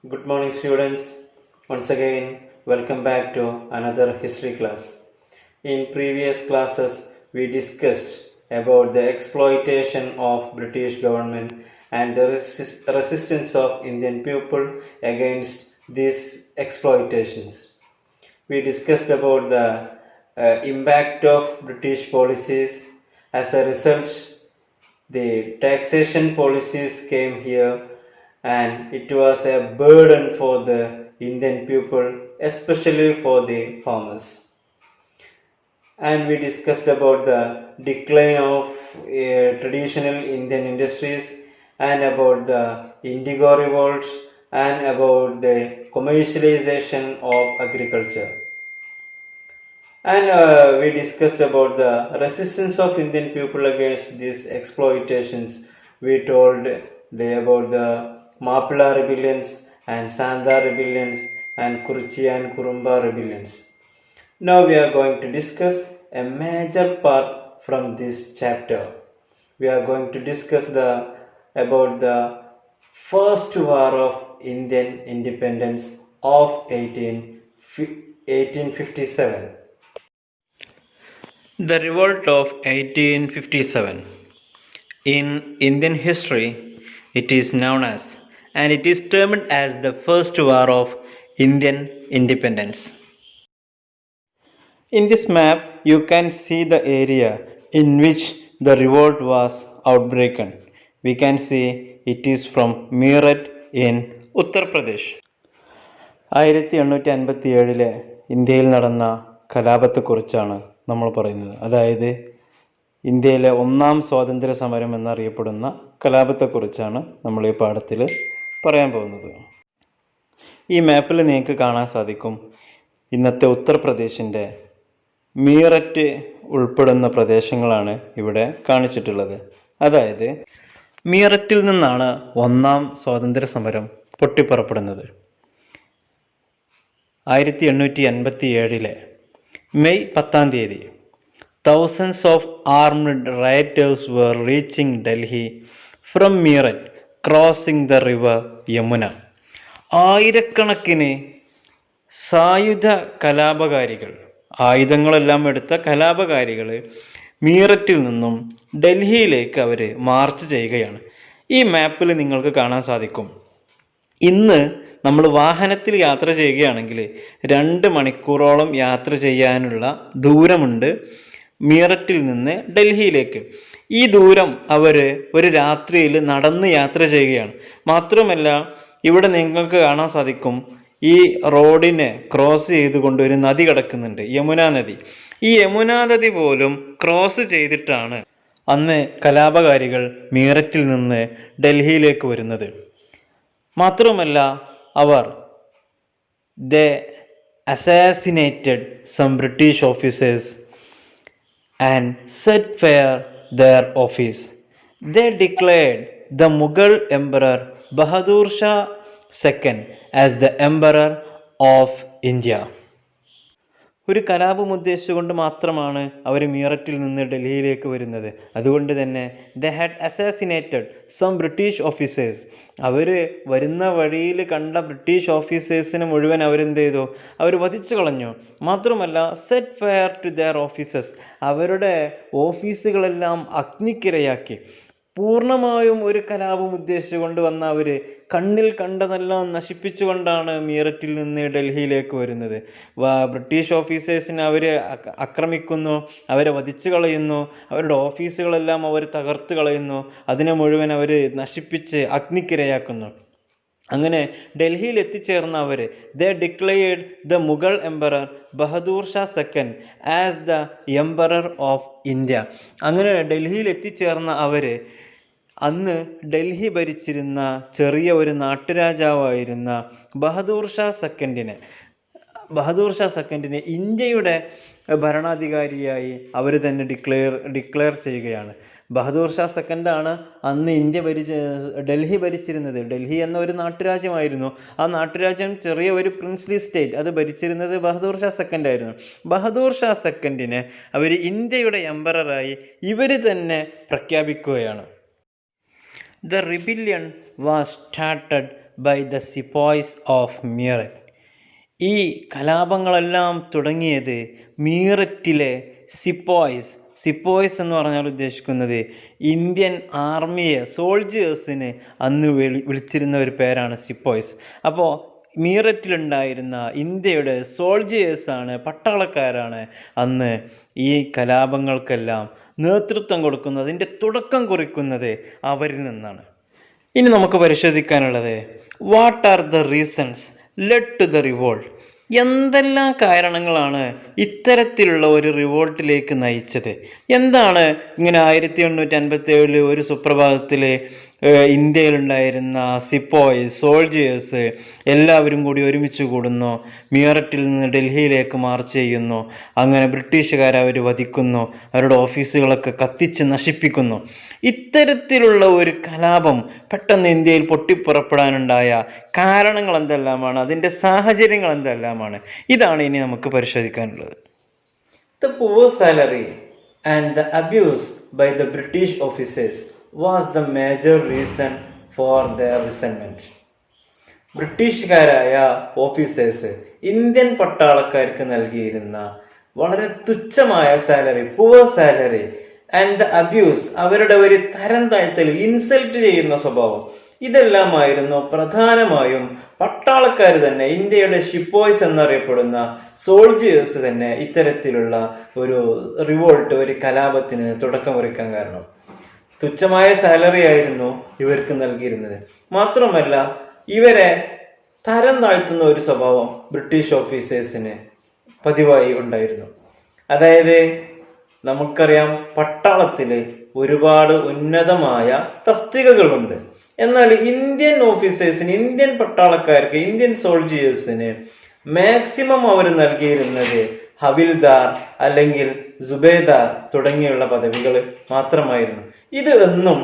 Good morning, students. Once again, welcome back to another history class. In previous classes, we discussed about the exploitation of British government and the resistance of Indian people against these exploitations. We discussed about the impact of British policies. As a result, the taxation policies came here and it was a burden for the Indian people, especially for the farmers. And we discussed about the decline of traditional Indian industries and about the Indigo revolt and about the commercialization of agriculture. And we discussed about the resistance of Indian people against these exploitations. We told about the Mapla rebellions and Sanda rebellions and Kuruchi and Kurumba rebellions. Now we are going to discuss a major part from this chapter. We are going to discuss about the first war of Indian independence of 1857. The revolt of 1857. In Indian history, it is known as and it is termed as the first war of Indian independence. In this map, you can see the area in which the revolt was outbroken. We can see it is from Meerut in Uttar Pradesh. 1857 ഇന്ത്യയിൽ നടന്ന കലാപത്തെക്കുറിച്ചാണ് നമ്മൾ പറയുന്നത്. അതായത് ഇന്ത്യയിലെ ഒന്നാം സ്വാതന്ത്ര്യ സമരം എന്നറിയപ്പെടുന്ന കലാപത്തെക്കുറിച്ചാണ് നമ്മൾ ഈ പാഠത്തിൽ പറയാൻ പോകുന്നത്. ഈ മാപ്പിൽ നിങ്ങൾക്ക് കാണാൻ സാധിക്കും ഇന്നത്തെ ഉത്തർപ്രദേശിൻ്റെ മീററ്റ് ഉൾപ്പെടുന്ന പ്രദേശങ്ങളാണ് ഇവിടെ കാണിച്ചിട്ടുള്ളത്. അതായത് മീററ്റിൽ നിന്നാണ് ഒന്നാം സ്വാതന്ത്ര്യ സമരം പൊട്ടിപ്പുറപ്പെടുന്നത്. 1857 May 10 thousands of armed rioters were reaching Delhi from Meerut, crossing the river Yamuna. ആയിരക്കണക്കിന് സായുധ കലാപകാരികൾ, ആയുധങ്ങളെല്ലാം എടുത്ത കലാപകാരികൾ മീററ്റിൽ നിന്നും ഡൽഹിയിലേക്ക് അവർ മാർച്ച് ചെയ്യുകയാണ്. ഈ മാപ്പിൽ നിങ്ങൾക്ക് കാണാൻ സാധിക്കും, ഇന്ന് നമ്മൾ വാഹനത്തിൽ യാത്ര ചെയ്യുകയാണെങ്കിൽ 2 മണിക്കൂറോളം യാത്ര ചെയ്യാനുള്ള ദൂരമുണ്ട് മീററ്റിൽ നിന്ന് ഡൽഹിയിലേക്ക്. ഈ ദൂരം അവർ ഒരു രാത്രിയിൽ നടന്ന് യാത്ര ചെയ്യുകയാണ്. മാത്രമല്ല ഇവിടെ നിങ്ങൾക്ക് കാണാൻ സാധിക്കും ഈ റോഡിനെ ക്രോസ് ചെയ്തുകൊണ്ട് ഒരു നദി കിടക്കുന്നുണ്ട്, യമുന നദി. ഈ യമുന നദി പോലും ക്രോസ് ചെയ്തിട്ടാണ് അന്ന് കലാപകാരികൾ മീററ്റിൽ നിന്ന് ഡൽഹിയിലേക്ക് വരുന്നത്. മാത്രമല്ല they assassinated some British officers and set fire their office. They declared the Mughal Emperor Bahadur Shah II as the Emperor of India. ഒരു കലാപം ഉദ്ദേശിച്ചുകൊണ്ട് മാത്രമാണ് അവർ മീററ്റിൽ നിന്ന് ഡൽഹിയിലേക്ക് വരുന്നത്. അതുകൊണ്ട് തന്നെ they had assassinated some British officers. അവർ വരുന്ന വഴിയിൽ കണ്ട ബ്രിട്ടീഷ് ഓഫീസേഴ്സിനെ മുഴുവൻ അവരെന്ത് ചെയ്തു, അവർ വധിച്ചു കളഞ്ഞു. മാത്രമല്ല set fire to their offices, അവരുടെ ഓഫീസുകളെല്ലാം അഗ്നിക്കിരയാക്കി. പൂർണ്ണമായും ഒരു കലാപം ഉദ്ദേശിച്ചുകൊണ്ട് വന്ന അവർ കണ്ണിൽ കണ്ടതെല്ലാം നശിപ്പിച്ചുകൊണ്ടാണ് മീററ്റിൽ നിന്ന് ഡൽഹിയിലേക്ക് വരുന്നത്. ബ്രിട്ടീഷ് ഓഫീസേഴ്സിനെ അവർ ആക്രമിക്കുന്നു, അവരെ വധിച്ചു കളയുന്നു, അവരുടെ ഓഫീസുകളെല്ലാം അവർ തകർത്ത് കളയുന്നു, അതിനെ മുഴുവൻ അവർ നശിപ്പിച്ച് അഗ്നിക്കിരയാക്കുന്നു. അങ്ങനെ ഡൽഹിയിൽ എത്തിച്ചേർന്ന അവർ they declared the Mughal emperor Bahadur Shah second as the emperor of India. അങ്ങനെ ഡൽഹിയിൽ എത്തിച്ചേർന്ന അവർ അന്ന് ഡൽഹി ഭരിച്ചിരുന്ന ചെറിയ ഒരു നാട്ടുരാജാവായിരുന്ന ബഹദൂർ ഷാ സെക്കൻഡിനെ ഇന്ത്യയുടെ ഭരണാധികാരിയായി അവർ തന്നെ ഡിക്ലെയർ ചെയ്യുകയാണ്. ബഹദൂർ ഷാ സെക്കൻഡാണ് അന്ന് ഡൽഹി ഭരിച്ചിരുന്നത്. ഡൽഹി എന്ന ഒരു നാട്ടുരാജ്യമായിരുന്നു. ആ നാട്ടുരാജ്യം ചെറിയ ഒരു പ്രിൻസ്ലി സ്റ്റേറ്റ്, അത് ഭരിച്ചിരുന്നത് ബഹദൂർ ഷാ സെക്കൻഡായിരുന്നു. ബഹദൂർ ഷാ സെക്കൻഡിനെ അവർ ഇന്ത്യയുടെ എംപററായി ഇവർ തന്നെ പ്രഖ്യാപിക്കുകയാണ്. The rebellion was started by the sepoys of Meerut. ഈ കലാപങ്ങളെല്ലാം തുടങ്ങിയത് മീററ്റിലെ സിപ്പോയ്സ് എന്ന് പറഞ്ഞാൽ ഉദ്ദേശിക്കുന്നത് ഇന്ത്യൻ ആർമിയെ, സോൾജിയേഴ്സിന് അന്ന് വിളിച്ചിരുന്ന ഒരു പേരാണ് സിപ്പോയ്സ്. അപ്പോൾ മീററ്റിലുണ്ടായിരുന്ന ഇന്ത്യയുടെ സോൾജിയേഴ്സാണ്, പട്ടാളക്കാരാണ് അന്ന് ഈ കലാപങ്ങൾക്കെല്ലാം നേതൃത്വം കൊടുക്കുന്നത്, അതിൻ്റെ തുടക്കം കുറിക്കുന്നത് അവരിൽ നിന്നാണ്. ഇനി നമുക്ക് പരിശോധിക്കാനുള്ളത്, what are the reasons led to the revolt? എന്തെല്ലാം കാരണങ്ങളാണ് ഇത്തരത്തിലുള്ള ഒരു റിവോൾട്ടിലേക്ക് നയിച്ചത്? എന്താണ് ഇങ്ങനെ 1857 ഒരു സുപ്രഭാതത്തിൽ ഇന്ത്യയിലുണ്ടായിരുന്ന സിപ്പോയ്സ്, സോൾജിയേഴ്സ് എല്ലാവരും കൂടി ഒരുമിച്ച് കൂടുന്നു, മീററ്റിൽ നിന്ന് ഡൽഹിയിലേക്ക് മാർച്ച് ചെയ്യുന്നു, അങ്ങനെ ബ്രിട്ടീഷുകാരെ അവർ വധിക്കുന്നു, അവരുടെ ഓഫീസുകളൊക്കെ കത്തിച്ച് നശിപ്പിക്കുന്നു. ഇത്തരത്തിലുള്ള ഒരു കലാപം പെട്ടെന്ന് ഇന്ത്യയിൽ പൊട്ടിപ്പുറപ്പെടാനുണ്ടായ കാരണങ്ങൾ എന്തെല്ലാമാണ്, അതിൻ്റെ സാഹചര്യങ്ങൾ എന്തെല്ലാമാണ്, ഇതാണ് ഇനി നമുക്ക് പരിശോധിക്കാനുള്ളത്. The poor salary and the abuse by the British officers was the major reason for their resentment. ബ്രിട്ടീഷുകാരായ ഓഫീസേഴ്സ് ഇന്ത്യൻ പട്ടാളക്കാർക്ക് നൽകിയിരുന്ന വളരെ തുച്ഛമായ salary, poor salary, and the abuse, അവരുടെ ഒരു തരം താഴ്ത്തൽ, ഇൻസൾട്ട് ചെയ്യുന്ന സ്വഭാവം, ഇതെല്ലാമായിരുന്നു പ്രധാനമായും പട്ടാളക്കാർ തന്നെ, ഇന്ത്യയുടെ ഷിപ്പോയ്സ് എന്നറിയപ്പെടുന്ന സോൾജിയേഴ്സ് തന്നെ ഇത്തരത്തിലുള്ള ഒരു റിവോൾട്ട്, ഒരു കലാപത്തിന് തുടക്കം കുറിക്കാൻ കാരണം. തുച്ഛമായ സാലറി ആയിരുന്നു ഇവർക്ക് നൽകിയിരുന്നത്. മാത്രമല്ല ഇവരെ തരം താഴ്ത്തുന്ന ഒരു സ്വഭാവം ബ്രിട്ടീഷ് ഓഫീസേഴ്സിന് പതിവായി ഉണ്ടായിരുന്നു. അതായത് നമുക്കറിയാം, പട്ടാളത്തിൽ ഒരുപാട് ഉന്നതമായ തസ്തികകളുണ്ട്. എന്നാൽ ഇന്ത്യൻ ഓഫീസേഴ്സിന്, ഇന്ത്യൻ പട്ടാളക്കാർക്ക്, ഇന്ത്യൻ സോൾജിയേഴ്സിന് മാക്സിമം അവർ നൽകിയിരുന്നത് ഹവിൽദാർ അല്ലെങ്കിൽ സുബേദാർ തുടങ്ങിയുള്ള പദവികൾ മാത്രമായിരുന്നു. ഇത് എന്നും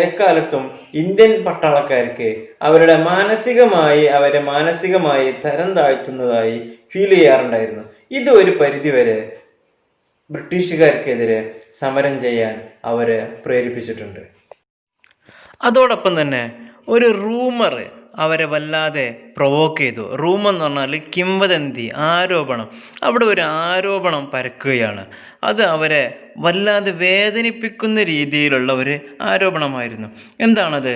എക്കാലത്തും ഇന്ത്യൻ പട്ടാളക്കാർക്ക് അവരെ മാനസികമായി തരം താഴ്ത്തുന്നതായി ഫീൽ ചെയ്യാറുണ്ടായിരുന്നു. ഇത് ഒരു പരിധിവരെ ബ്രിട്ടീഷുകാർക്കെതിരെ സമരം ചെയ്യാൻ അവരെ പ്രേരിപ്പിച്ചിട്ടുണ്ട്. അതോടൊപ്പം തന്നെ ഒരു റൂമർ അവരെ വല്ലാതെ പ്രൊവോക്ക് ചെയ്തു. റൂമർ എന്ന് പറഞ്ഞാൽ കിംവദന്തി, ആരോപണം. അവിടെ ഒരു ആരോപണം പരക്കുകയാണ്. അത് അവരെ വല്ലാതെ വേദനിപ്പിക്കുന്ന രീതിയിലുള്ള ഒരു ആരോപണമായിരുന്നു. എന്താണത്?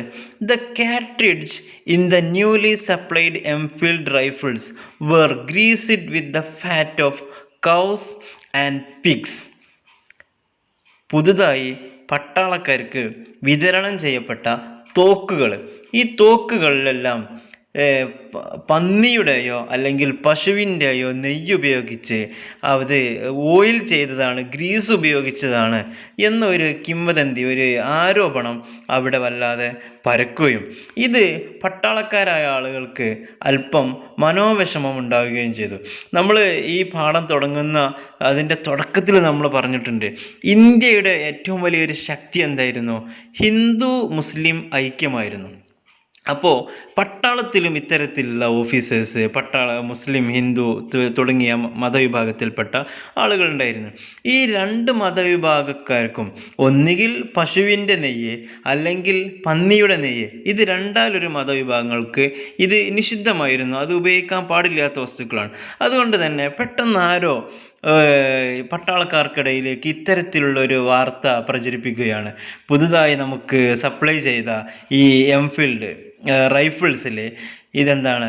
The cartridge in the newly supplied Enfield rifles were greased with the fat of cows and pigs. പുതുതായി പട്ടാളക്കാർക്ക് വിതരണം ചെയ്യപ്പെട്ട തോക്കുകൾ, ഈ തോക്കുകളിലെല്ലാം പന്നിയുടെയോ അല്ലെങ്കിൽ പശുവിൻ്റെയോ നെയ്യ് ഉപയോഗിച്ച് അത് ഓയിൽ ചെയ്തതാണ്, ഗ്രീസ് ഉപയോഗിച്ചതാണ് എന്നൊരു കിംവദന്തി, ഒരു ആരോപണം അവിടെ വല്ലാതെ പരക്കുകയും ഇത് പട്ടാളക്കാരായ ആളുകൾക്ക് അല്പം മനോവിഷമം ഉണ്ടാവുകയും ചെയ്തു. നമ്മൾ ഈ പാഠം തുടങ്ങുന്ന അതിൻ്റെ തുടക്കത്തിൽ നമ്മൾ പറഞ്ഞിട്ടുണ്ട്, ഇന്ത്യയുടെ ഏറ്റവും വലിയൊരു ശക്തി എന്തായിരുന്നു? ഹിന്ദു മുസ്ലിം ഐക്യമായിരുന്നു. അപ്പോൾ പട്ടാളത്തിലും ഇത്തരത്തിലുള്ള ഓഫീസേഴ്സ്, മുസ്ലിം, ഹിന്ദു തുടങ്ങിയ മതവിഭാഗത്തിൽപ്പെട്ട ആളുകളുണ്ടായിരുന്നു. ഈ രണ്ട് മതവിഭാഗക്കാർക്കും ഒന്നുകിൽ പശുവിൻ്റെ നെയ്യ് അല്ലെങ്കിൽ പന്നിയുടെ നെയ്യ്, ഇത് രണ്ടാലൊരു മതവിഭാഗങ്ങൾക്ക് ഇത് നിഷിദ്ധമായിരുന്നു, അത് ഉപയോഗിക്കാൻ പാടില്ലാത്ത വസ്തുക്കളാണ്. അതുകൊണ്ട് തന്നെ പെട്ടെന്ന് ആരോ പട്ടാളക്കാർക്കിടയിലേക്ക് ഇത്തരത്തിലുള്ളൊരു വാർത്ത പ്രചരിപ്പിക്കുകയാണ്. പുതുതായി നമുക്ക് സപ്ലൈ ചെയ്ത ഈ എംഫീൽഡ് റൈഫിൾസിൽ ഇതെന്താണ്,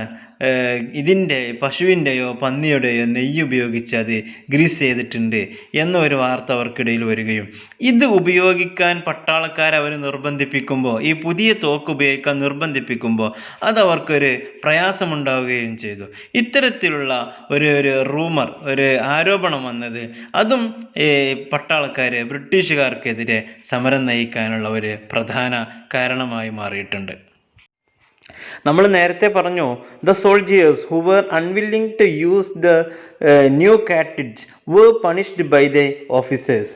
ഇതിൻ്റെ പശുവിൻ്റെയോ പന്നിയുടെയോ നെയ്യ് ഉപയോഗിച്ച് അത് ഗ്രീസ് ചെയ്തിട്ടുണ്ട് എന്നൊരു വാർത്ത അവർക്കിടയിൽ വരികയും ഇത് ഉപയോഗിക്കാൻ പട്ടാളക്കാരെ അവർ നിർബന്ധിപ്പിക്കുമ്പോൾ, ഈ പുതിയ തോക്ക് ഉപയോഗിക്കാൻ നിർബന്ധിപ്പിക്കുമ്പോൾ അതവർക്കൊരു പ്രയാസമുണ്ടാവുകയും ചെയ്തു. ഇത്തരത്തിലുള്ള ഒരു റൂമർ, ഒരു ആരോപണം വന്നത് അതും പട്ടാളക്കാരെ ബ്രിട്ടീഷുകാർക്കെതിരെ സമരം നയിക്കാനുള്ള ഒരു പ്രധാന കാരണമായി മാറിയിട്ടുണ്ട്. നമ്മൾ നേരത്തെ പറഞ്ഞു, the soldiers who were unwilling to use the new cartridge were punished by the officers.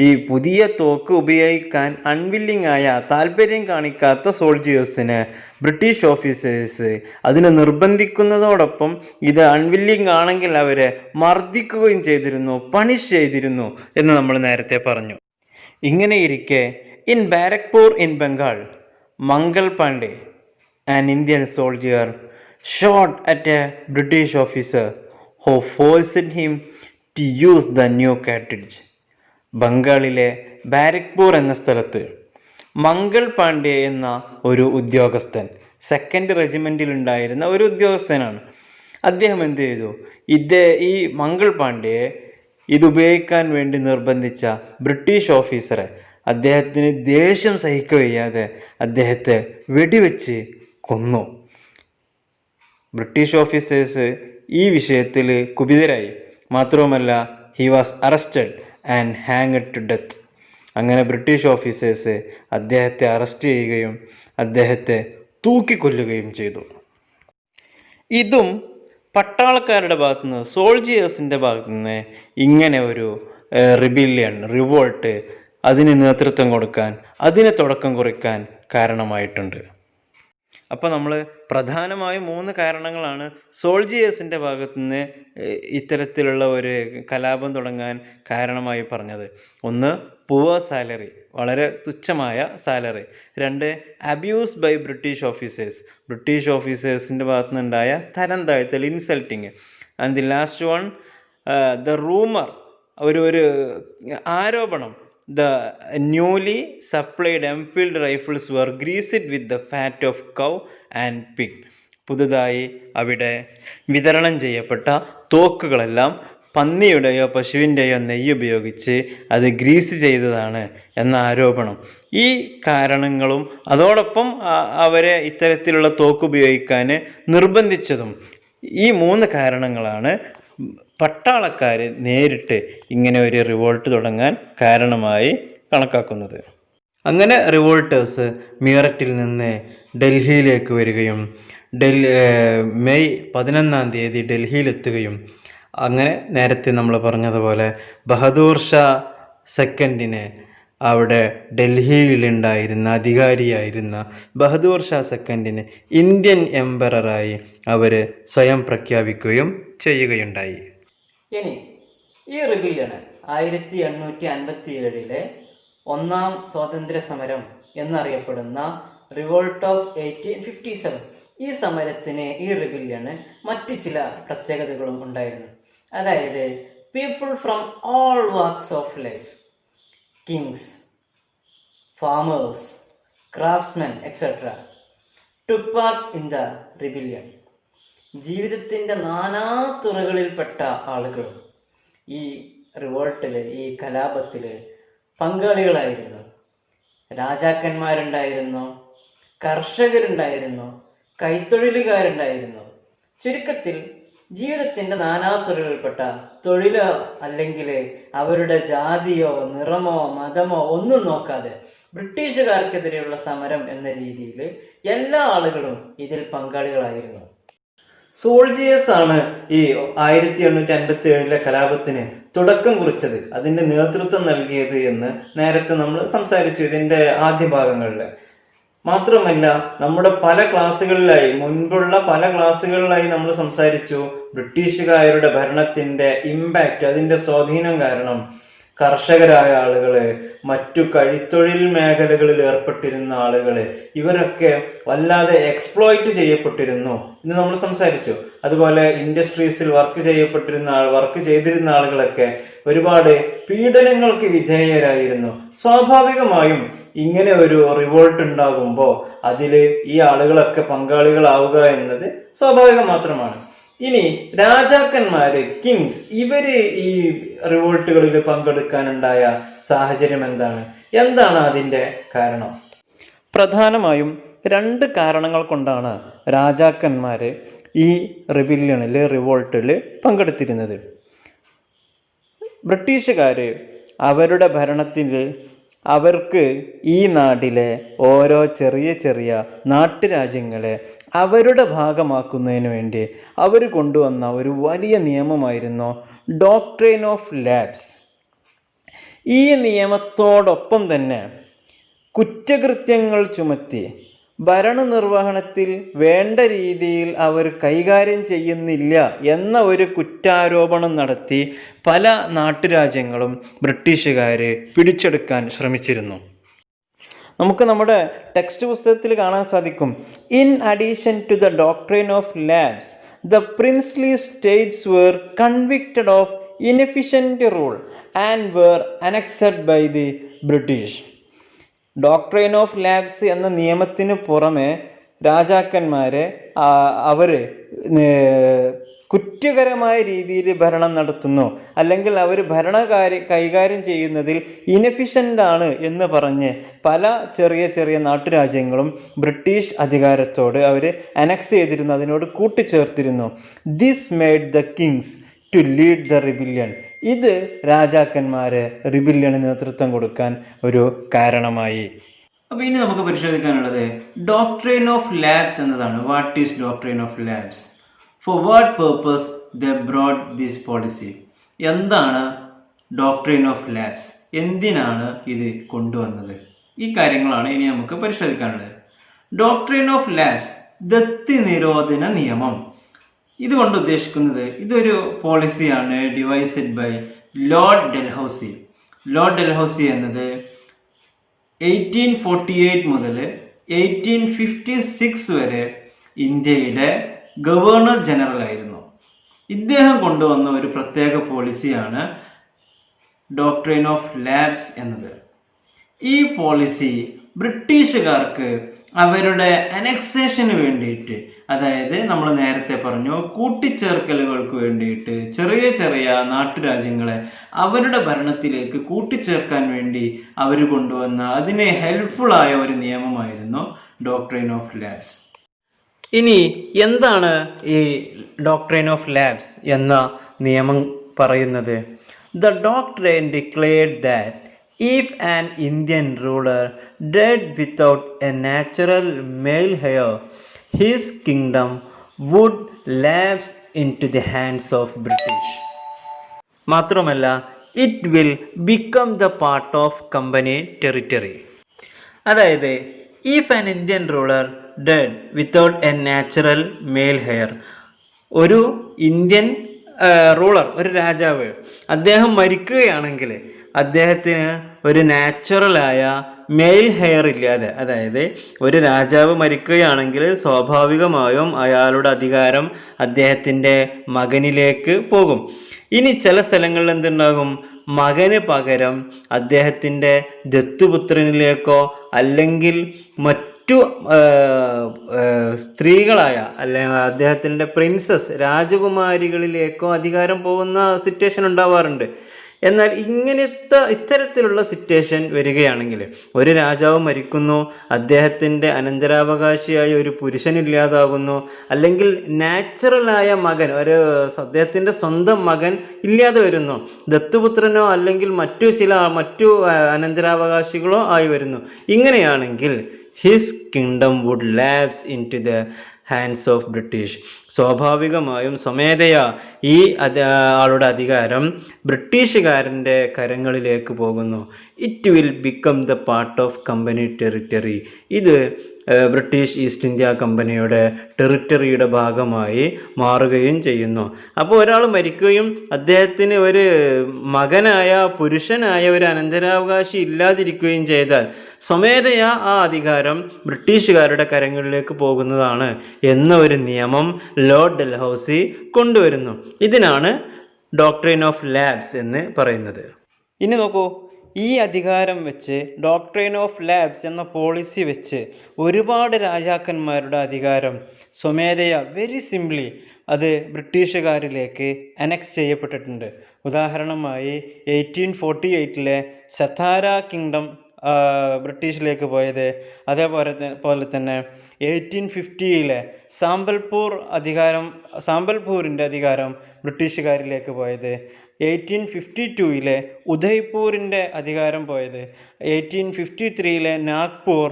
ഈ പുതിയ തോക്ക് ഉപയോഗിക്കാൻ അൺവില്ലിംഗ് ആയ, താല്പര്യം കാണിക്കാത്ത സോൾജിയേഴ്സിന് ബ്രിട്ടീഷ് ഓഫീസേഴ്സ് അതിനെ നിർബന്ധിക്കുന്നതോടൊപ്പം ഇത് അൺവില്ലിംഗ് ആണെങ്കിൽ അവരെ മർദ്ദിക്കുകയും ചെയ്തിരുന്നു, പണിഷ് ചെയ്തിരുന്നു എന്ന് നമ്മൾ നേരത്തെ പറഞ്ഞു. ഇങ്ങനെയിരിക്കെ in Barrackpore in Bengal, Mangal Pandey An Indian soldier shot at a British officer who forced him to use the new cartridge. ബംഗാളിലെ ബാരക്പൂർ എന്ന സ്ഥലത്ത് മംഗൾ പാണ്ഡെ എന്ന ഒരു ഉദ്യോഗസ്ഥൻ, സെക്കൻഡ് റെജിമെൻറ്റിൽ ഉണ്ടായിരുന്ന ഒരു ഉദ്യോഗസ്ഥനാണ്. അദ്ദേഹം എന്ത് ചെയ്തു? ഈ മംഗൾ പാണ്ഡെയെ ഇതുപയോഗിക്കാൻ വേണ്ടി നിർബന്ധിച്ച ബ്രിട്ടീഷ് ഓഫീസറെ അദ്ദേഹത്തിന് ദേഷ്യം സഹിക്കവയ്യാതെ അദ്ദേഹത്തെ വെടിവെച്ച് കൊന്നു. ബ്രിട്ടീഷ് ഓഫീസേഴ്സ് ഈ വിഷയത്തിൽ കുപിതരായി. മാത്രവുമല്ല, he was arrested and hanged to death. അങ്ങനെ ബ്രിട്ടീഷ് ഓഫീസേഴ്സ് അദ്ദേഹത്തെ അറസ്റ്റ് ചെയ്യുകയും അദ്ദേഹത്തെ തൂക്കിക്കൊല്ലുകയും ചെയ്തു. ഇതും പട്ടാളക്കാരുടെ ഭാഗത്തുനിന്ന്, സോൾജിയേഴ്സിൻ്റെ ഭാഗത്തുനിന്ന് ഇങ്ങനെ ഒരു റിവോൾട്ട് അതിന് നേതൃത്വം കൊടുക്കാൻ, അതിന് തുടക്കം കുറിക്കാൻ കാരണമായിട്ടുണ്ട്. അപ്പോൾ നമ്മൾ പ്രധാനമായും 3 കാരണങ്ങളാണ് സോൾജിയേഴ്സിൻ്റെ ഭാഗത്തുനിന്ന് ഇത്തരത്തിലുള്ള ഒരു കലാപം തുടങ്ങാൻ കാരണമായി പറഞ്ഞത്. 1, പുവർ സാലറി, വളരെ തുച്ഛമായ salary. 2, abuse by British officers, British ഓഫീസേഴ്സിൻ്റെ ഭാഗത്തുനിന്നുണ്ടായ തരം താഴ്ത്തൽ, insulting. And the last one, the rumour, ഒരു ആരോപണം, the newly supplied Enfield rifles were greased with the fat of cow and pig. പുതുതായി അവിടെ വിതരണം ചെയ്യപ്പെട്ട തോക്കുകളെല്ലാം പന്നിയുടെയോ പശുവിൻ്റെയോ നെയ്യ് ഉപയോഗിച്ച് അത് ഗ്രീസ് ചെയ്തതാണ് എന്ന ആരോപണം. ഈ കാരണങ്ങളും അതോടൊപ്പം അവരെ ഇത്തരത്തിലുള്ള തോക്ക് ഉപയോഗിക്കാൻ നിർബന്ധിച്ചതും, ഈ 3 കാരണങ്ങളാണ് പട്ടാളക്കാർ നേരിട്ട് ഇങ്ങനെ ഒരു റിവോൾട്ട് തുടങ്ങാൻ കാരണമായി കണക്കാക്കുന്നത്. അങ്ങനെ റിവോൾട്ടേഴ്സ് മീററ്റിൽ നിന്ന് ഡൽഹിയിലേക്ക് വരികയും മെയ് 11-ാം തീയതി ഡൽഹിയിലെത്തുകയും അങ്ങനെ നേരത്തെ നമ്മൾ പറഞ്ഞതുപോലെ ബഹദൂർ ഷാ സെക്കൻഡിനെ, അവിടെ ഡൽഹിയിലുണ്ടായിരുന്ന അധികാരിയായിരുന്ന ബഹദൂർ ഷാ സെക്കൻഡിനെ ഇന്ത്യൻ എംപററായി അവർ സ്വയം പ്രഖ്യാപിക്കുകയും ചെയ്യുകയുണ്ടായി. ഇനി ഈ റിബില്യന് 1857 ഒന്നാം സ്വാതന്ത്ര്യ സമരം എന്നറിയപ്പെടുന്ന റിവോൾട്ട് ഓഫ് 1857, ഈ സമരത്തിന്, ഈ റിബില്യന് മറ്റു ചില പ്രത്യേകതകളും ഉണ്ടായിരുന്നു. അതായത് people from all wax of life, Kings, farmers, craftsmen etcetera took part in the rebellion. ജീവിതത്തിൻ്റെ നാനാതുറകളിൽപ്പെട്ട ആളുകളും ഈ റിവോൾട്ടിൽ, ഈ കലാപത്തിൽ പങ്കാളികളായിരുന്നു. രാജാക്കന്മാരുണ്ടായിരുന്നു, കർഷകരുണ്ടായിരുന്നു, കൈത്തൊഴിലുകാരുണ്ടായിരുന്നു. ചുരുക്കത്തിൽ ജീവിതത്തിൻ്റെ നാനാതുറകളിൽപ്പെട്ട തൊഴിലോ അല്ലെങ്കിൽ അവരുടെ ജാതിയോ നിറമോ മതമോ ഒന്നും നോക്കാതെ ബ്രിട്ടീഷുകാർക്കെതിരെയുള്ള സമരം എന്ന രീതിയിൽ എല്ലാ ആളുകളും ഇതിൽ പങ്കാളികളായിരുന്നു. സോൾജിയേഴ്സ് ആണ് ഈ 1857 കലാപത്തിന് തുടക്കം കുറിച്ചത്, അതിന്റെ നേതൃത്വം നൽകിയത് എന്ന് നേരത്തെ നമ്മൾ സംസാരിച്ചു ഇതിന്റെ ആദ്യ ഭാഗങ്ങളിൽ. മാത്രമല്ല, നമ്മുടെ പല ക്ലാസ്സുകളിലായി, മുൻപുള്ള പല ക്ലാസ്സുകളിലായി നമ്മൾ സംസാരിച്ചു ബ്രിട്ടീഷുകാരുടെ ഭരണത്തിന്റെ ഇമ്പാക്റ്റ്, അതിന്റെ സ്വാധീനം കാരണം കർഷകരായ ആളുകള്, മറ്റു കഴിത്തൊഴിൽ മേഖലകളിൽ ഏർപ്പെട്ടിരുന്ന ആളുകള്, ഇവരൊക്കെ വല്ലാതെ എക്സ്പ്ലോയിറ്റ് ചെയ്യപ്പെട്ടിരുന്നു എന്ന് നമ്മൾ സംസാരിച്ചു. അതുപോലെ ഇൻഡസ്ട്രീസിൽ വർക്ക് ചെയ്തിരുന്ന ആളുകളൊക്കെ ഒരുപാട് പീഡനങ്ങൾക്ക് വിധേയരായിരുന്നു. സ്വാഭാവികമായും ഇങ്ങനെ ഒരു റിവോൾട്ട് ഉണ്ടാകുമ്പോൾ അതിൽ ഈ ആളുകളൊക്കെ പങ്കാളികളാവുക എന്നത് സ്വാഭാവികം മാത്രമാണ്. ഇനി രാജാക്കന്മാര്, കിങ്സ്, ഇവര് ഈ റിവോൾട്ടുകളിൽ പങ്കെടുക്കാനുണ്ടായ സാഹചര്യം എന്താണ് അതിൻ്റെ കാരണം? പ്രധാനമായും 2 കാരണങ്ങൾ കൊണ്ടാണ് രാജാക്കന്മാര് ഈ റിവോൾട്ടിൽ പങ്കെടുത്തിരുന്നത്. ബ്രിട്ടീഷുകാര് അവരുടെ ഭരണത്തിൽ അവർക്ക് ഈ നാട്ടിലെ ഓരോ ചെറിയ ചെറിയ നാട്ടുരാജ്യങ്ങളെ അവരുടെ ഭാഗമാക്കുന്നതിന് വേണ്ടി അവർ കൊണ്ടുവന്ന ഒരു വലിയ നിയമമായിരുന്നു ഡോക്ട്രിൻ ഓഫ് ലാപ്സ്. ഈ നിയമത്തോടൊപ്പം തന്നെ കുറ്റകൃത്യങ്ങൾ ചുമത്തി ഭരണനിർവഹണത്തിൽ വേണ്ട രീതിയിൽ അവർ കൈകാര്യം ചെയ്യുന്നില്ല എന്ന ഒരു കുറ്റാരോപണം നടത്തി പല നാട്ടുരാജ്യങ്ങളും ബ്രിട്ടീഷുകാർ പിടിച്ചെടുക്കാൻ ശ്രമിച്ചിരുന്നു. നമുക്ക് നമ്മുടെ ടെക്സ്റ്റ് പുസ്തകത്തിൽ കാണാൻ സാധിക്കും. In addition to the doctrine of lapse, the princely states were convicted of inefficient rule and were annexed by the British. Doctrine of lapse എന്ന നിയമത്തിന് പുറമെ രാജാക്കന്മാരെ അവർ കുറ്റകരമായ രീതിയിൽ ഭരണം നടത്തുന്നു, അല്ലെങ്കിൽ അവർ കൈകാര്യം ചെയ്യുന്നതിൽ ഇനെഫിഷ്യൻ്റ് ആണ് എന്ന് പറഞ്ഞ് പല ചെറിയ ചെറിയ നാട്ടുരാജ്യങ്ങളും ബ്രിട്ടീഷ് അധികാരത്തോട് അവർ അനക്സ് ചെയ്തിരുന്നു, അതിനോട് കൂട്ടിച്ചേർത്തിരുന്നു. This made the kings to lead the rebellion. ഇത് രാജാക്കന്മാരെ റിബില്യന് നേതൃത്വം കൊടുക്കാൻ ഒരു കാരണമായി. അപ്പോൾ ഇനി നമുക്ക് പരിശോധിക്കാനുള്ളത് ഡോക്ട്രിൻ ഓഫ് ലാബ്സ് എന്നതാണ്. What is doctrine of lapse? For what purpose the brought this policy? എന്താണ് ഡോക്ട്രിൻ ഓഫ് ലാബ്സ്? എന്തിനാണ് ഇത് കൊണ്ടുവന്നത്? ഈ കാര്യങ്ങളാണ് ഇനി നമുക്ക് പരിശോധിക്കാനുള്ളത്. ഡോക്ട്രിൻ ഓഫ് ലാബ്സ്, ദത്ത് നിരോധന നിയമം. ഇതുകൊണ്ട് ഉദ്ദേശിക്കുന്നത് ഇതൊരു പോളിസിയാണ് devised by Lord Dalhousie. Lord Dalhousie എന്നത് 1848 മുതൽ 1856 വരെ ഇന്ത്യയുടെ ഗവർണർ ജനറൽ ആയിരുന്നു. ഇദ്ദേഹം കൊണ്ടുവന്ന ഒരു പ്രത്യേക പോളിസിയാണ് ഡോക്ട്രിൻ ഓഫ് ലാബ്സ് എന്നത്. ഈ പോളിസി ബ്രിട്ടീഷുകാർക്ക് അവരുടെ അനക്സേഷന് വേണ്ടിയിട്ട്, അതായത് നമ്മൾ നേരത്തെ പറഞ്ഞു കൂട്ടിച്ചേർക്കലുകൾക്ക് വേണ്ടിയിട്ട് ചെറിയ ചെറിയ നാട്ടുരാജ്യങ്ങളെ അവരുടെ ഭരണത്തിലേക്ക് കൂട്ടിച്ചേർക്കാൻ വേണ്ടി അവർ കൊണ്ടുവന്ന അതിന് ഹെൽപ്ഫുള്ളായ ഒരു നിയമമായിരുന്നു ഡോക്ട്രിൻ ഓഫ് ലാബ്സ്. ഇനി എന്താണ് ഈ ഡോക്ട്രിൻ ഓഫ് ലാബ്സ് എന്ന നിയമം പറയുന്നത്? The doctrine declared that if an Indian ruler died without a natural male heir, his kingdom would lapse into the hands of British. മാത്രമല്ല, it will become the part of company territory. അതായത് if an Indian ruler died without a natural male heir, ഒരു Indian ruler, ഒരു രാജാവ്, അദ്ദേഹം മരിക്കുകയാണെങ്കിൽ അദ്ദേഹത്തിന് ഒരു നാച്ചുറലായ mail hair ഇല്ലാതെ, അതായത് ഒരു രാജാവ് മരിക്കുകയാണെങ്കിൽ സ്വാഭാവികമായും അയാളുടെ അധികാരം അദ്ദേഹത്തിൻ്റെ മകനിലേക്ക് പോകും. ഇനി ചില സ്ഥലങ്ങളിൽ എന്തുണ്ടാകും? മകന് പകരം അദ്ദേഹത്തിൻ്റെ ദത്തുപുത്രനിലേക്കോ അല്ലെങ്കിൽ മറ്റു സ്ത്രീകളായ അല്ലെങ്കിൽ അദ്ദേഹത്തിൻ്റെ പ്രിൻസസ് രാജകുമാരികളിലേക്കോ അധികാരം പോകുന്ന സിറ്റുവേഷൻ ഉണ്ടാവാറുണ്ട്. എന്നാൽ ഇത്തരത്തിലുള്ള സിറ്റുവേഷൻ വരികയാണെങ്കിൽ, ഒരു രാജാവ് മരിക്കുന്നു, അദ്ദേഹത്തിൻ്റെ അനന്തരാവകാശിയായ ഒരു പുരുഷനില്ലാതാകുന്നു, അല്ലെങ്കിൽ നാച്ചുറലായ മകൻ, അദ്ദേഹത്തിൻ്റെ സ്വന്തം മകൻ ഇല്ലാതെ വരുന്നു, ദത്തുപുത്രനോ അല്ലെങ്കിൽ മറ്റു അനന്തരാവകാശികളോ ആയി വരുന്നു. ഇങ്ങനെയാണെങ്കിൽ his kingdom would lapse into the hands of British. സ്വാഭാവികമായും സ്വമേധയാ ഈ ആളുടെ അധികാരം ബ്രിട്ടീഷുകാരൻ്റെ കരങ്ങളിലേക്ക് പോകുന്നു. It will become the part of company territory. ഇത് ബ്രിട്ടീഷ് ഈസ്റ്റ് ഇന്ത്യ കമ്പനിയുടെ ടെറിറ്ററിയുടെ ഭാഗമായി മാറുകയും ചെയ്യുന്നു. അപ്പോൾ ഒരാൾ മരിക്കുകയും അദ്ദേഹത്തിന് ഒരു പുരുഷനായ ഒരു അനന്തരാവകാശി ഇല്ലാതിരിക്കുകയും ചെയ്താൽ സ്വമേധയാ ആ അധികാരം ബ്രിട്ടീഷുകാരുടെ കരങ്ങളിലേക്ക് പോകുന്നതാണ് എന്ന ഒരു നിയമം ലോർഡ് ഡൽഹൌസി കൊണ്ടുവരുന്നു. ഇതിനാണ് ഡോക്ട്രിൻ ഓഫ് ലാബ്സ് എന്ന് പറയുന്നത്. ഇനി നോക്കൂ, ഈ അധികാരം വെച്ച്, ഡോക്ട്രിൻ ഓഫ് ലാബ്സ് എന്ന പോളിസി വെച്ച് ഒരുപാട് രാജാക്കന്മാരുടെ അധികാരം സ്വമേധയാ വെരി സിംപ്ലി അത് ബ്രിട്ടീഷുകാരിലേക്ക് അനക്സ് ചെയ്യപ്പെട്ടിട്ടുണ്ട്. ഉദാഹരണമായി 1848 സതാര കിങ്ഡം ബ്രിട്ടീഷിലേക്ക് പോയത്, അതേപോലെ തന്നെ 1850 സാമ്പൽപൂരിൻ്റെ അധികാരം ബ്രിട്ടീഷുകാരിലേക്ക് പോയത്, 1852 ഉദയ്പൂരിൻ്റെ അധികാരം പോയത്, 1853 നാഗ്പൂർ,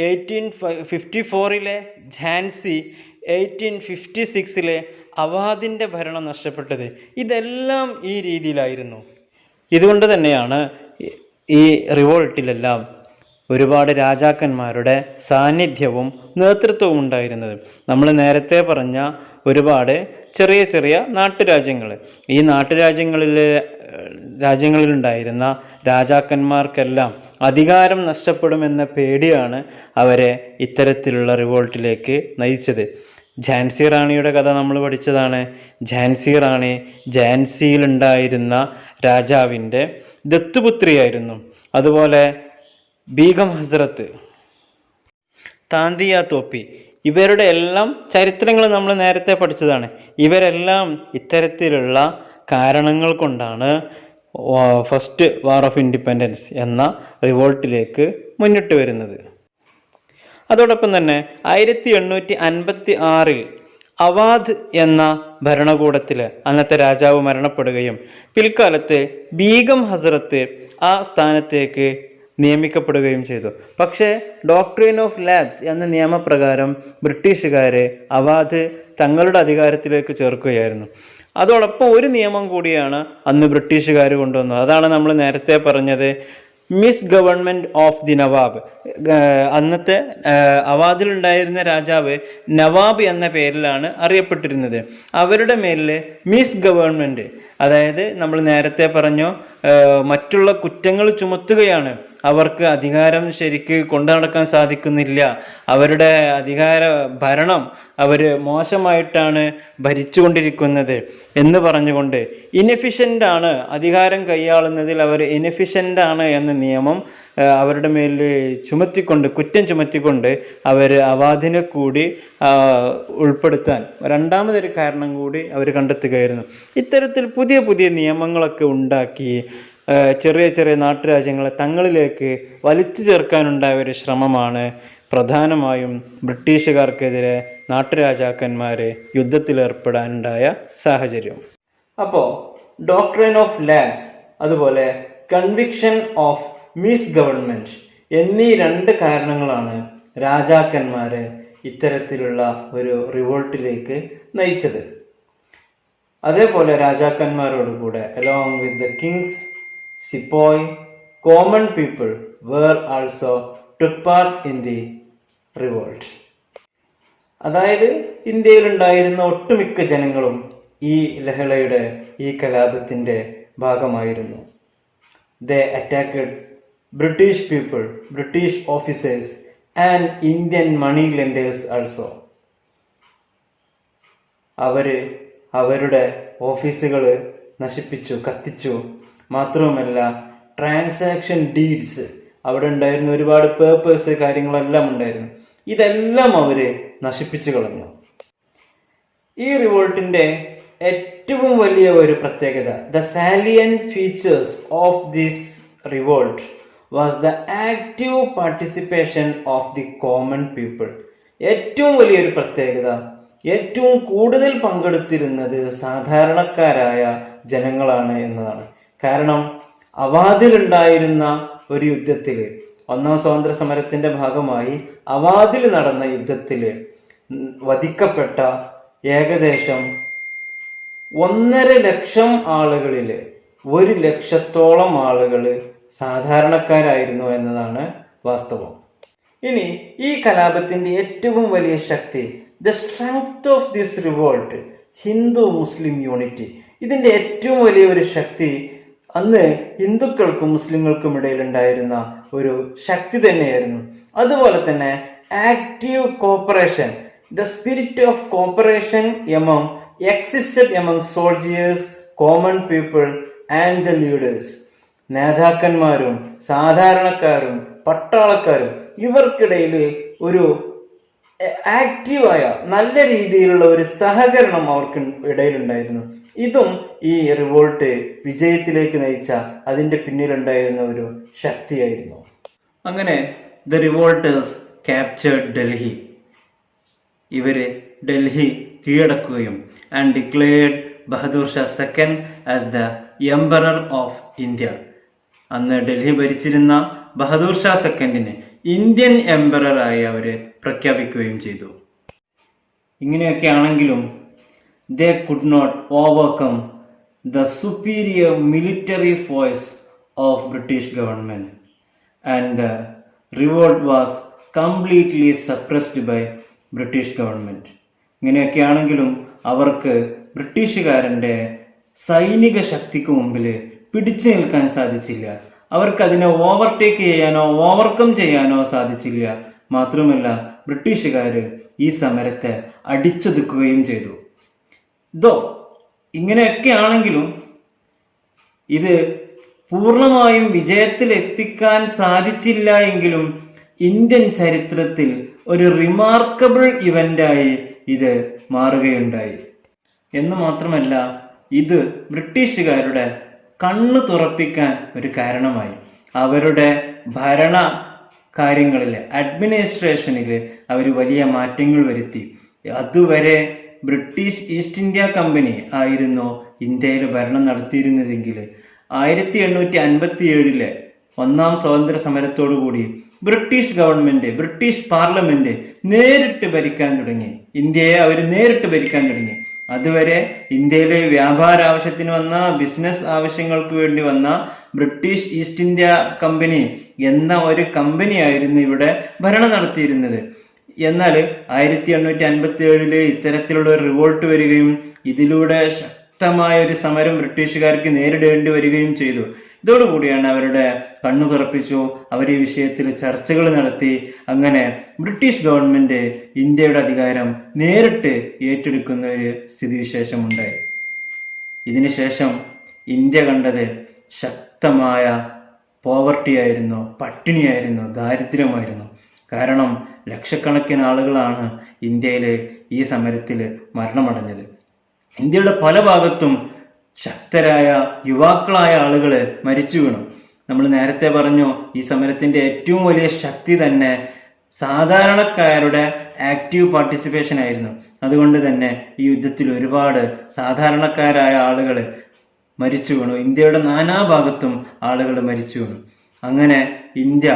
1854 ഝാൻസി, 1856 അവാദിൻ്റെ ഭരണം നഷ്ടപ്പെട്ടത്. ഇതെല്ലാം ഈ രീതിയിലായിരുന്നു. ഇതുകൊണ്ട് തന്നെയാണ് ഈ റിവോൾട്ടിലെല്ലാം ഒരുപാട് രാജാക്കന്മാരുടെ സാന്നിധ്യവും നേതൃത്വവും ഉണ്ടായിരുന്നത്. നമ്മൾ നേരത്തെ പറഞ്ഞ ഒരുപാട് ചെറിയ ചെറിയ നാട്ടുരാജ്യങ്ങൾ, ഈ രാജ്യങ്ങളിലുണ്ടായിരുന്ന രാജാക്കന്മാർക്കെല്ലാം അധികാരം നഷ്ടപ്പെടുമെന്ന പേടിയാണ് അവരെ ഇത്തരത്തിലുള്ള റിവോൾട്ടിലേക്ക് നയിച്ചത്. ഝാൻസി റാണിയുടെ കഥ നമ്മൾ പഠിച്ചതാണ്. ഝാൻസി റാണി ഝാൻസിയിലുണ്ടായിരുന്ന രാജാവിൻ്റെ ദത്തുപുത്രിയായിരുന്നു. അതുപോലെ ബീഗം ഹസ്രത്ത്, താന്തിയ തോപ്പി, ഇവരുടെ എല്ലാം ചരിത്രങ്ങൾ നമ്മൾ നേരത്തെ പഠിച്ചതാണ്. ഇവരെല്ലാം ഇത്തരത്തിലുള്ള കാരണങ്ങൾ കൊണ്ടാണ് ഫസ്റ്റ് വാർ ഓഫ് ഇൻഡിപെൻഡൻസ് എന്ന റിവോൾട്ടിലേക്ക് മുന്നിട്ട് വരുന്നത്. അതോടൊപ്പം തന്നെ 1856 അവാധ് എന്ന ഭരണകൂടത്തിൽ അന്നത്തെ രാജാവ് മരണപ്പെടുകയും പിൽക്കാലത്ത് ബീഗം ഹസ്രത്ത് ആ സ്ഥാനത്തേക്ക് നിയമിക്കപ്പെടുകയും ചെയ്തു. പക്ഷേ ഡോക്ട്രിൻ ഓഫ് ലാബ്സ് എന്ന നിയമപ്രകാരം ബ്രിട്ടീഷുകാർ അവാധ് തങ്ങളുടെ അധികാരത്തിലേക്ക് ചേർക്കുകയായിരുന്നു. അതോടൊപ്പം ഒരു നിയമം കൂടിയാണ് അന്ന് ബ്രിട്ടീഷുകാർ കൊണ്ടുവന്നത്. അതാണ് നമ്മൾ നേരത്തെ പറഞ്ഞത്, miss government of the Nawab. അന്നത്തെ അവാദിലുണ്ടായിരുന്ന രാജാവ് നവാബ് എന്ന പേരിലാണ് അറിയപ്പെട്ടിരുന്നത്. അവരുടെ മേലിൽ മിസ് ഗവൺമെൻറ്, അതായത് നമ്മൾ നേരത്തെ പറഞ്ഞു മറ്റുള്ള കുറ്റങ്ങൾ ചുമത്തുകയാണ്. അവർക്ക് അധികാരം ശരിക്ക് കൊണ്ടു നടക്കാൻ സാധിക്കുന്നില്ല, അവരുടെ ഭരണം അവർ മോശമായിട്ടാണ് ഭരിച്ചുകൊണ്ടിരിക്കുന്നത് എന്ന് പറഞ്ഞുകൊണ്ട് ഇനെഫിഷ്യൻ്റ് ആണ്, അധികാരം കൈയാളുന്നതിൽ അവർ ഇനെഫിഷ്യൻ്റ് ആണ് എന്ന നിയമം അവരുടെ മേലിൽ കുറ്റം ചുമത്തിക്കൊണ്ട് അവർ അവാദിനെ കൂടി ഉൾപ്പെടുത്താൻ രണ്ടാമതൊരു കാരണം കൂടി അവർ കണ്ടെത്തുകയായിരുന്നു. ഇത്തരത്തിൽ പുതിയ പുതിയ നിയമങ്ങളൊക്കെ ഉണ്ടാക്കി ചെറിയ ചെറിയ നാട്ടുരാജ്യങ്ങളെ തങ്ങളിലേക്ക് വലിച്ചു ചേർക്കാനുണ്ടായ ഒരു ശ്രമമാണ് പ്രധാനമായും ബ്രിട്ടീഷുകാർക്കെതിരെ നാട്ടുരാജാക്കന്മാർ യുദ്ധത്തിലേർപ്പെടാനുണ്ടായ സാഹചര്യം. അപ്പോൾ ഡോക്ട്രിൻ ഓഫ് ലാബ്സ്, അതുപോലെ കൺവിക്ഷൻ ഓഫ് മിസ് ഗവൺമെൻറ് എന്നീ രണ്ട് കാരണങ്ങളാണ് രാജാക്കന്മാരെ ഇത്തരത്തിലുള്ള ഒരു റിവോൾട്ടിലേക്ക് നയിച്ചത്. അതേപോലെ രാജാക്കന്മാരോടുകൂടെ along with the kings, sepoy, common people were also took part in the revolt. അതായത് ഇന്ത്യയിലുണ്ടായിരുന്ന ഒട്ടുമിക്ക ജനങ്ങളും ഈ ലഹളയുടെ, ഈ കലാപത്തിൻ്റെ ഭാഗമായിരുന്നു. They attacked British people, British officers and Indian money lenders also. അവരുടെ ഓഫീസുകൾ നശിപ്പിച്ചു, കത്തിച്ചു. മാത്രവുമല്ല ട്രാൻസാക്ഷൻ ഡീഡ്സ്, അവിടെ ഉണ്ടായിരുന്ന ഒരുപാട് പേപ്പേഴ്സ് കാര്യങ്ങളെല്ലാം ഉണ്ടായിരുന്നു, ഇതെല്ലാം അവർ നശിപ്പിച്ചു കളഞ്ഞു. ഈ റിവോൾട്ടിൻ്റെ ഏറ്റവും വലിയ ഒരു പ്രത്യേകത, the salient features of this revolt was the active participation of the common people. ഏറ്റവും വലിയൊരു പ്രത്യേകത, ഏറ്റവും കൂടുതൽ പങ്കെടുത്തിരുന്നത് സാധാരണക്കാരായ ജനങ്ങളാണ് എന്നതാണ്. കാരണം അവാദിലുണ്ടായിരുന്ന ഒരു യുദ്ധത്തിൽ, ഒന്നാം സ്വാതന്ത്ര്യ സമരത്തിന്റെ ഭാഗമായി അവാദിൽ നടന്ന യുദ്ധത്തിൽ വധിക്കപ്പെട്ട ഏകദേശം 1.5 ലക്ഷം ആളുകളിൽ 1 ലക്ഷത്തോളം ആളുകൾ സാധാരണക്കാരായിരുന്നു എന്നതാണ് വാസ്തവം. ഇനി ഈ കലാപത്തിന്റെ ഏറ്റവും വലിയ ശക്തി, the strength of this revolt, Hindu Muslim unity. ഇതിന്റെ ഏറ്റവും വലിയ ഒരു ശക്തി അന്ന് ഹിന്ദുക്കൾക്കും മുസ്ലിങ്ങൾക്കും ഇടയിൽ ഉണ്ടായിരുന്ന ഒരു ശക്തി തന്നെയായിരുന്നു. അതുപോലെ തന്നെ active corporation, the spirit of cooperation existed among soldiers, common people and the leaders. നേതാക്കന്മാരും സാധാരണക്കാരും പട്ടാളക്കാരും ഇവർക്കിടയിൽ ഒരു ആക്റ്റീവായ നല്ല രീതിയിലുള്ള ഒരു സഹകരണം അവർക്ക് ഇടയിലുണ്ടായിരുന്നു. ഇതും ഈ റിവോൾട്ട് വിജയത്തിലേക്ക് നയിച്ച അതിൻ്റെ പിന്നിലുണ്ടായിരുന്ന ഒരു ശക്തിയായിരുന്നു. അങ്ങനെ ദ റിവോൾട്ടേഴ്സ് ക്യാപ്ചേർഡ് ഡൽഹി. ഇവര് ഡൽഹി കീഴടക്കുകയും and declared Bahadur Shah second as the emperor of India. അന്ന് ഡൽഹി ഭരിച്ചിരുന്ന ബഹദൂർ ഷാ സെക്കൻഡിനെ ഇന്ത്യൻ എംപററായി അവര് പ്രഖ്യാപിക്കുകയും ചെയ്തു. ഇങ്ങനെയൊക്കെ ആണെങ്കിലും they could not overcome the superior military force of British government and the revolt was completely suppressed by British government. ഇങ്ങനെയൊക്കെയാണെങ്കിലും അവർക്ക് ബ്രിട്ടീഷുകാരൻ്റെ സൈനിക ശക്തിക്ക് മുമ്പിൽ പിടിച്ചു നിൽക്കാൻ സാധിച്ചില്ല. അവർക്കതിനെ ഓവർടേക്ക് ചെയ്യാനോ ഓവർകം ചെയ്യാനോ സാധിച്ചില്ല. മാത്രമല്ല ബ്രിട്ടീഷുകാർ ഈ സമരത്തെ അടിച്ചൊതുക്കുകയും ചെയ്തു. ഇങ്ങനെയൊക്കെ ആണെങ്കിലും ഇത് പൂർണ്ണമായും വിജയത്തിൽ എത്തിക്കാൻ സാധിച്ചില്ല എങ്കിലും ഇന്ത്യൻ ചരിത്രത്തിൽ ഒരു റിമാർക്കബിൾ ഇവന്റായി ഇത് മാറുകയുണ്ടായി. എന്ന് മാത്രമല്ല ഇത് ബ്രിട്ടീഷുകാരുടെ കണ്ണ് തുറപ്പിക്കാൻ ഒരു കാരണമായി. അവരുടെ ഭരണ കാര്യങ്ങളിൽ അഡ്മിനിസ്ട്രേഷനിൽ അവർ വലിയ മാറ്റങ്ങൾ വരുത്തി. അതുവരെ ബ്രിട്ടീഷ് ഈസ്റ്റ് ഇന്ത്യ കമ്പനി ആയിരുന്നു ഇന്ത്യയിൽ ഭരണം നടത്തിയിരുന്നതെങ്കിൽ 1857 ഒന്നാം സ്വാതന്ത്ര്യ സമരത്തോടുകൂടി ബ്രിട്ടീഷ് ഗവൺമെന്റ്, ബ്രിട്ടീഷ് പാർലമെന്റ് നേരിട്ട് ഭരിക്കാൻ തുടങ്ങി. ഇന്ത്യയെ അവർ നേരിട്ട് ഭരിക്കാൻ തുടങ്ങി. അതുവരെ ഇന്ത്യയിലെ വ്യാപാര ആവശ്യത്തിന് വന്ന, ബിസിനസ് ആവശ്യങ്ങൾക്ക് വേണ്ടി വന്ന ബ്രിട്ടീഷ് ഈസ്റ്റ് ഇന്ത്യ കമ്പനി എന്ന ഒരു കമ്പനിയായിരുന്നു ഇവിടെ ഭരണം നടത്തിയിരുന്നത്. എന്നാൽ 1857 ഇത്തരത്തിലുള്ള ഒരു റിവോൾട്ട് വരികയും ഇതിലൂടെ ശക്തമായ ഒരു സമരം ബ്രിട്ടീഷുകാർക്ക് നേരിടേണ്ടി വരികയും ചെയ്തു. ഇതോടുകൂടിയാണ് അവരുടെ കണ്ണു തുറപ്പിച്ചു. അവർ ഈ വിഷയത്തിൽ ചർച്ചകൾ നടത്തി. അങ്ങനെ ബ്രിട്ടീഷ് ഗവൺമെന്റ് ഇന്ത്യയുടെ അധികാരം നേരിട്ട് ഏറ്റെടുക്കുന്ന ഒരു സ്ഥിതിവിശേഷം ഉണ്ടായി. ഇതിനുശേഷം ഇന്ത്യ കണ്ടത് ശക്തമായ പോവർട്ടി ആയിരുന്നു, പട്ടിണിയായിരുന്നു, ദാരിദ്ര്യമായിരുന്നു. കാരണം ലക്ഷക്കണക്കിന് ആളുകളാണ് ഇന്ത്യയിൽ ഈ സമരത്തിൽ മരണമടഞ്ഞത്. ഇന്ത്യയുടെ പല ഭാഗത്തും ശക്തരായ യുവാക്കളായ ആളുകൾ മരിച്ചു വീണു. നമ്മൾ നേരത്തെ പറഞ്ഞു ഈ സമരത്തിന്റെ ഏറ്റവും വലിയ ശക്തി തന്നെ സാധാരണക്കാരുടെ ആക്റ്റീവ് പാർട്ടിസിപ്പേഷൻ ആയിരുന്നു. അതുകൊണ്ട് തന്നെ ഈ യുദ്ധത്തിൽ ഒരുപാട് സാധാരണക്കാരായ ആളുകൾ മരിച്ചു വീണു. ഇന്ത്യയുടെ നാനാഭാഗത്തും ആളുകൾ മരിച്ചു വീണു. അങ്ങനെ ഇന്ത്യ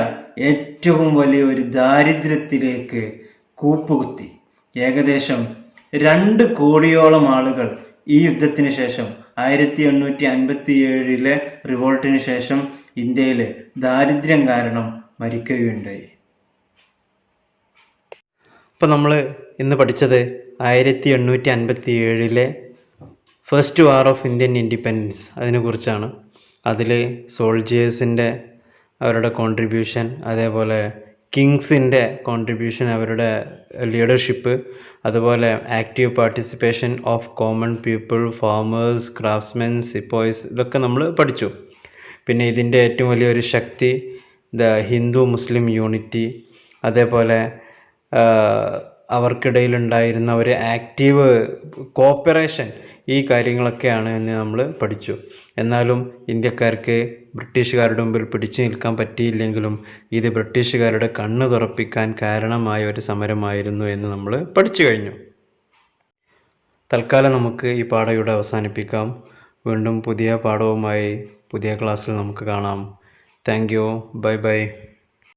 ഏറ്റവും വലിയ ഒരു ദാരിദ്ര്യത്തിലേക്ക് കൂപ്പുകുത്തി. ഏകദേശം 2 കോടിയോളം ആളുകൾ ഈ യുദ്ധത്തിന് ശേഷം 1857 റിവോൾട്ടിന് ശേഷം ഇന്ത്യയിൽ ദാരിദ്ര്യം കാരണം മരിക്കുകയുണ്ടായി. അപ്പോൾ നമ്മൾ ഇന്ന് പഠിച്ചത് 1857 first war of Indian independence അതിനെക്കുറിച്ചാണ്. അതിൽ സോൾജിയേഴ്സിൻ്റെ അവരുടെ കോൺട്രിബ്യൂഷൻ, അതേപോലെ കിങ്സിൻ്റെ കോൺട്രിബ്യൂഷൻ, അവരുടെ ലീഡർഷിപ്പ്, അതുപോലെ active participation of common people, farmers, craftsmen, sepoys, ഇതൊക്കെ നമ്മൾ പഠിച്ചു. പിന്നെ ഇതിൻ്റെ ഏറ്റവും വലിയൊരു ശക്തി ദ ഹിന്ദു മുസ്ലിം യൂണിറ്റി, അതേപോലെ അവർക്കിടയിലുണ്ടായിരുന്ന ഒരു ആക്റ്റീവ് കോപ്പറേഷൻ, ഈ കാര്യങ്ങളൊക്കെയാണ് എന്ന് നമ്മൾ പഠിച്ചു. എന്നാലും ഇന്ത്യക്കാർക്ക് ബ്രിട്ടീഷുകാരുടെ മുമ്പിൽ പിടിച്ചു നിൽക്കാൻ പറ്റിയില്ലെങ്കിലും ഇത് ബ്രിട്ടീഷുകാരുടെ കണ്ണ് തുറപ്പിക്കാൻ കാരണമായ ഒരു സമരമായിരുന്നു എന്ന് നമ്മൾ പഠിച്ചു കഴിഞ്ഞു. തൽക്കാലം നമുക്ക് ഈ പാഠം ഇവിടെ അവസാനിപ്പിക്കാം. വീണ്ടും പുതിയ പാഠവുമായി പുതിയ ക്ലാസ്സിൽ നമുക്ക് കാണാം. Thank you. Bye bye.